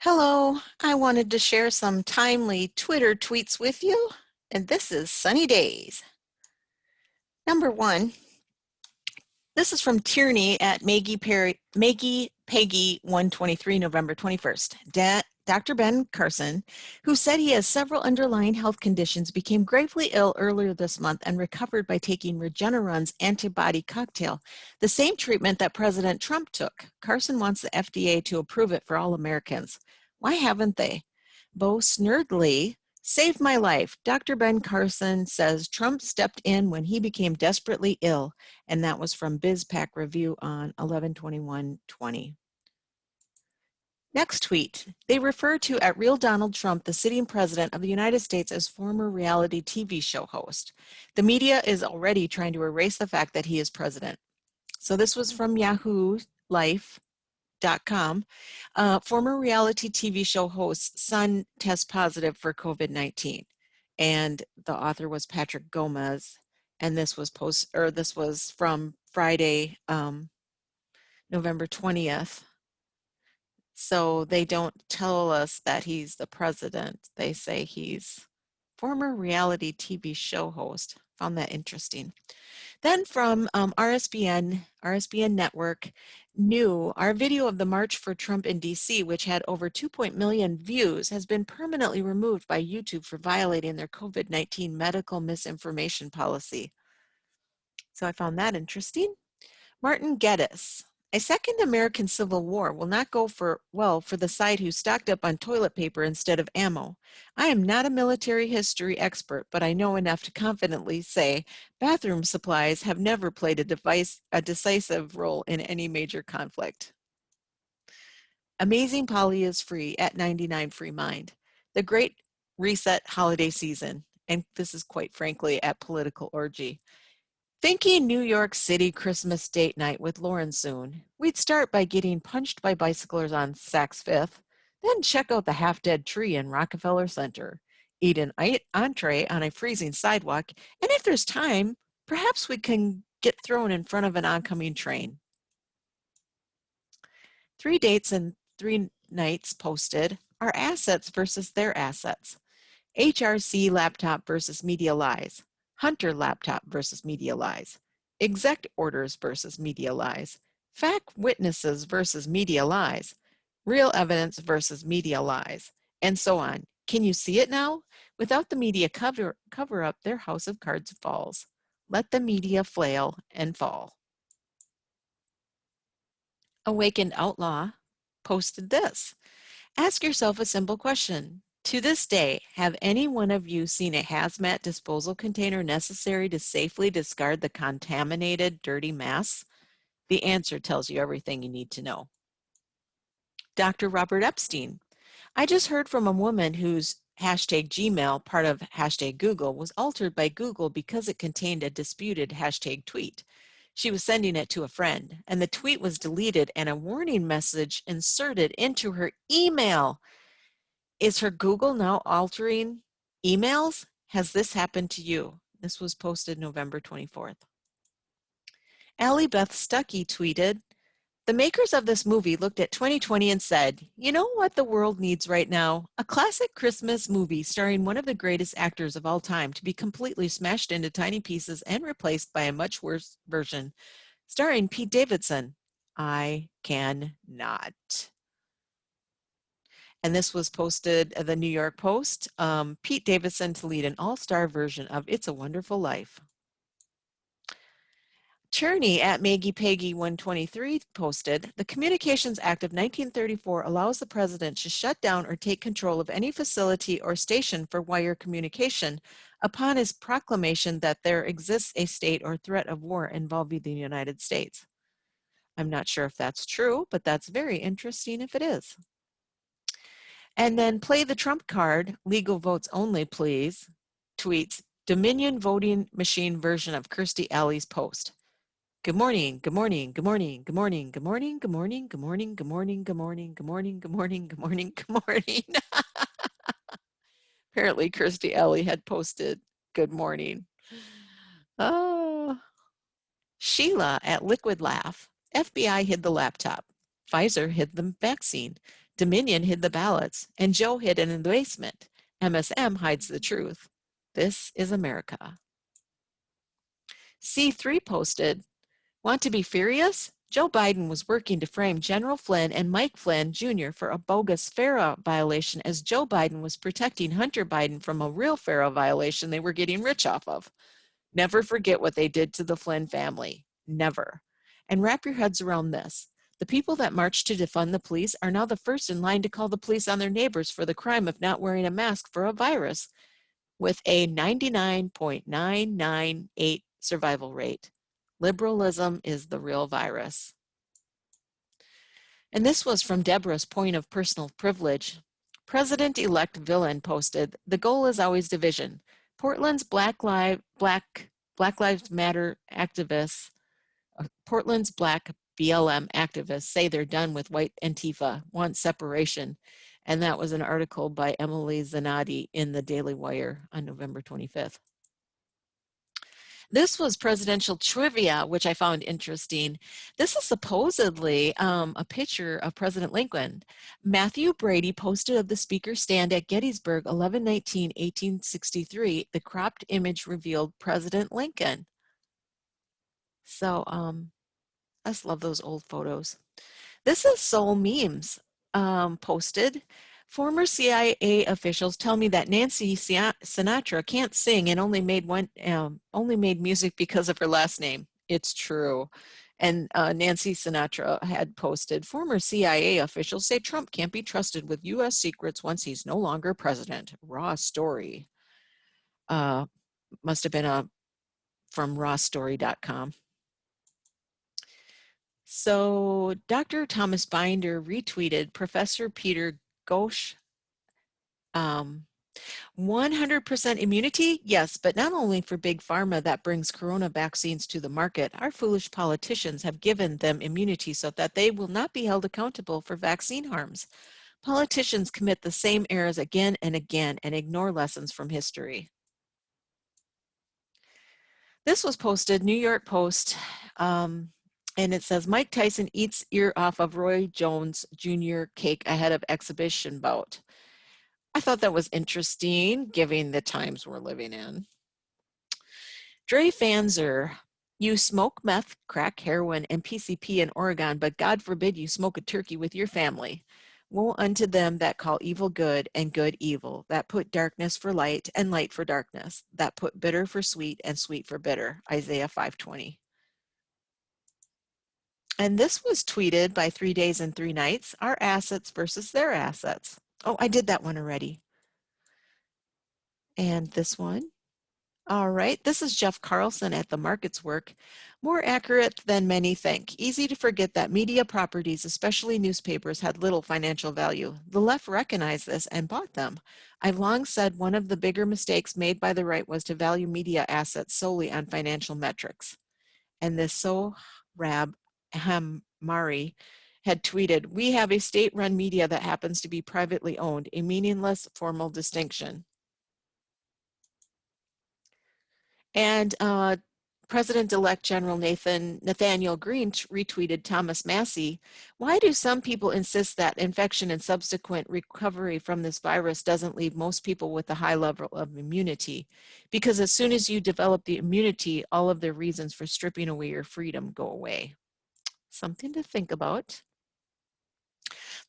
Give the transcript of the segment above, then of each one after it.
Hello, I wanted to share some timely Twitter tweets with you, and this is Sunny Days. Number one, this is from Tierney at Maggie Peggy 123, November 21st. Dr. Ben Carson, who said he has several underlying health conditions, became gravely ill earlier this month and recovered by taking Regeneron's antibody cocktail, the same treatment that President Trump took. Carson wants the FDA to approve it for all Americans. Why haven't they? Bo Snerdley saved my life. Dr. Ben Carson says Trump stepped in when he became desperately ill, and that was from BizPack Review on 11/21/20. Next tweet, they refer to at Real Donald Trump, the sitting president of the United States, as former reality TV show host. The media is already trying to erase the fact that he is president. So this was from Yahoo Life.com. Former reality TV show host's son tests positive for COVID-19. And the author was Patrick Gomez. And this was from Friday, November 20th. So they don't tell us that he's the president. They say he's former reality TV show host. Found that interesting. Then from RSBN Network, new our video of the March for Trump in DC, which had over 2 million views, has been permanently removed by YouTube for violating their COVID-19 medical misinformation policy. So I found that interesting. Martin Geddes. A second American Civil War will not go well for the side who stocked up on toilet paper instead of ammo. I am not a military history expert, but I know enough to confidently say bathroom supplies have never played a decisive role in any major conflict. Amazing Polly is free at 99 Free Mind. The Great Reset holiday season, and this is quite frankly at Political Orgy. Thinking New York City Christmas date night with Lauren soon. We'd start by getting punched by bicyclers on Saks Fifth, then check out the half-dead tree in Rockefeller Center, eat an entree on a freezing sidewalk, and if there's time, perhaps we can get thrown in front of an oncoming train. 3 dates and 3 nights posted are assets versus their assets. HRC laptop versus media lies. Hunter laptop versus media lies, exec orders versus media lies, fact witnesses versus media lies, real evidence versus media lies, and so on. Can you see it now? Without the media cover up, their house of cards falls. Let the media flail and fall. Awakened Outlaw posted this. Ask yourself a simple question. To this day, have any one of you seen a hazmat disposal container necessary to safely discard the contaminated, dirty mass? The answer tells you everything you need to know. Dr. Robert Epstein. I just heard from a woman whose hashtag Gmail, part of hashtag Google, was altered by Google because it contained a disputed hashtag tweet. She was sending it to a friend, and the tweet was deleted and a warning message inserted into her email. Is her Google now altering emails? Has this happened to you? This was posted November 24th. Allie Beth Stuckey tweeted, the makers of this movie looked at 2020 and said, you know what the world needs right now? A classic Christmas movie starring one of the greatest actors of all time to be completely smashed into tiny pieces and replaced by a much worse version, starring Pete Davidson. I cannot. And this was posted at the New York Post. Pete Davidson to lead an all-star version of It's a Wonderful Life. Cherney at Maggie Peggy 123 posted, the Communications Act of 1934 allows the president to shut down or take control of any facility or station for wire communication upon his proclamation that there exists a state or threat of war involving the United States. I'm not sure if that's true, but that's very interesting if it is. And then play the Trump card, legal votes only, please, tweets, Dominion voting machine version of Kirstie Alley's post. Good morning, good morning, good morning, good morning, good morning, good morning, good morning, good morning, good morning, good morning, good morning, good morning, good morning. Apparently Kirstie Alley had posted good morning. Oh. Sheila at Liquid Laugh. FBI hid the laptop. Pfizer hid the vaccine. Dominion hid the ballots, and Joe hid in the basement. MSM hides the truth. This is America. C3 posted, want to be furious? Joe Biden was working to frame General Flynn and Mike Flynn Jr. for a bogus FARA violation as Joe Biden was protecting Hunter Biden from a real FARA violation they were getting rich off of. Never forget what they did to the Flynn family. Never. And wrap your heads around this. The people that marched to defund the police are now the first in line to call the police on their neighbors for the crime of not wearing a mask for a virus, with a 99.998 survival rate. Liberalism is the real virus. And this was from Deborah's Point of Personal Privilege. President-elect Villain posted, the goal is always division. Portland's Black Lives Matter activists, Portland's Black BLM activists say they're done with white Antifa, want separation. And that was an article by Emily Zanotti in the Daily Wire on November 25th. This was presidential trivia, which I found interesting. This is supposedly a picture of President Lincoln. Matthew Brady posted of the speaker's stand at Gettysburg, 11/19/1863. The cropped image revealed President Lincoln. So I just love those old photos. This is Soul Memes posted. Former CIA officials tell me that Nancy Sinatra can't sing and only made music because of her last name. It's true. And Nancy Sinatra had posted, former CIA officials say Trump can't be trusted with U.S. secrets once he's no longer president. Raw story. Must have been from rawstory.com. So Dr. Thomas Binder retweeted Professor Peter Ghosh. 100% immunity? Yes, but not only for big pharma that brings corona vaccines to the market. Our foolish politicians have given them immunity so that they will not be held accountable for vaccine harms. Politicians commit the same errors again and again and ignore lessons from history. This was posted, New York Post, and it says, Mike Tyson eats ear off of Roy Jones Jr. cake ahead of exhibition bout. I thought that was interesting, given the times we're living in. Dre Fanzer, you smoke meth, crack, heroin, and PCP in Oregon, but God forbid you smoke a turkey with your family. Woe unto them that call evil good and good evil, that put darkness for light and light for darkness, that put bitter for sweet and sweet for bitter. Isaiah 5:20. And this was tweeted by 3 Days and 3 Nights, our assets versus their assets. Oh, I did that one already. And this one. All right, this is Jeff Carlson at The Markets Work. More accurate than many think. Easy to forget that media properties, especially newspapers, had little financial value. The left recognized this and bought them. I've long said one of the bigger mistakes made by the right was to value media assets solely on financial metrics. And this Sohrab Hamari had tweeted, we have a state-run media that happens to be privately owned, a meaningless formal distinction. And President-elect General Nathaniel Green retweeted Thomas Massey. Why do some people insist that infection and subsequent recovery from this virus doesn't leave most people with a high level of immunity? Because as soon as you develop the immunity, all of the reasons for stripping away your freedom go away. Something to think about.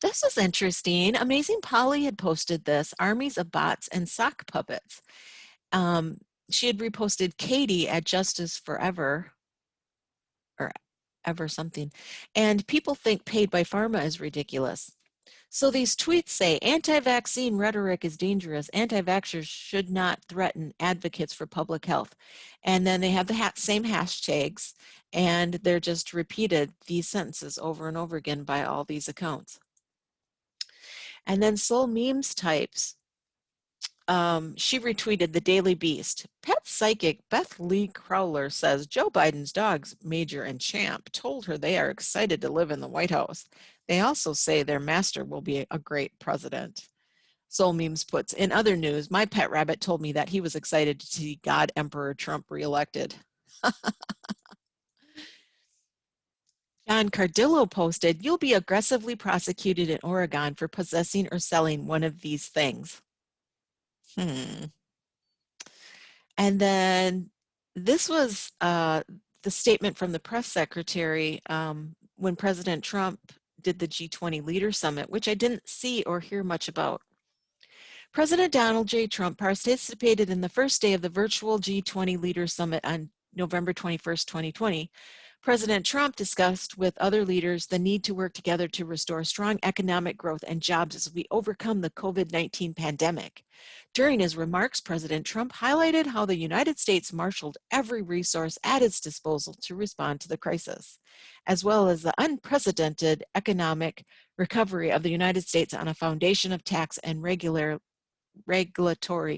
This is interesting. Amazing Polly had posted this, armies of bots and sock puppets. She had reposted Katie at Justice Forever, or ever something, and people think paid by pharma is ridiculous. So these tweets say, anti-vaccine rhetoric is dangerous. Anti-vaxxers should not threaten advocates for public health. And then they have the same hashtags, and they're just repeated, these sentences over and over again by all these accounts. And then Soul Memes types, she retweeted the Daily Beast. Pet psychic Beth Lee Crowler says Joe Biden's dogs, Major and Champ, told her they are excited to live in the White House. They also say their master will be a great president. Soul Memes puts, in other news, my pet rabbit told me that he was excited to see God Emperor Trump reelected. Don Cardillo posted, "You'll be aggressively prosecuted in Oregon for possessing or selling one of these things." And then this was the statement from the press secretary when President Trump did the G20 Leader Summit, which I didn't see or hear much about. President Donald J. Trump participated in the first day of the virtual G20 Leaders Summit on November 21st, 2020. President Trump discussed with other leaders the need to work together to restore strong economic growth and jobs as we overcome the COVID-19 pandemic. During his remarks, President Trump highlighted how the United States marshaled every resource at its disposal to respond to the crisis, as well as the unprecedented economic recovery of the United States on a foundation of tax and regulatory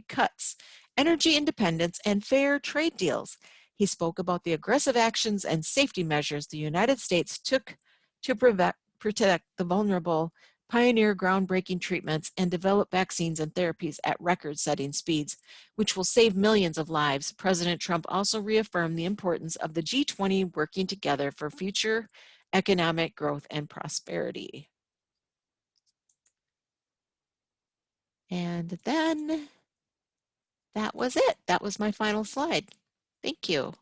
cuts, energy independence, and fair trade deals. He spoke about the aggressive actions and safety measures the United States took to protect the vulnerable, pioneer groundbreaking treatments, and develop vaccines and therapies at record-setting speeds, which will save millions of lives. President Trump also reaffirmed the importance of the G20 working together for future economic growth and prosperity. And then that was it. That was my final slide. Thank you.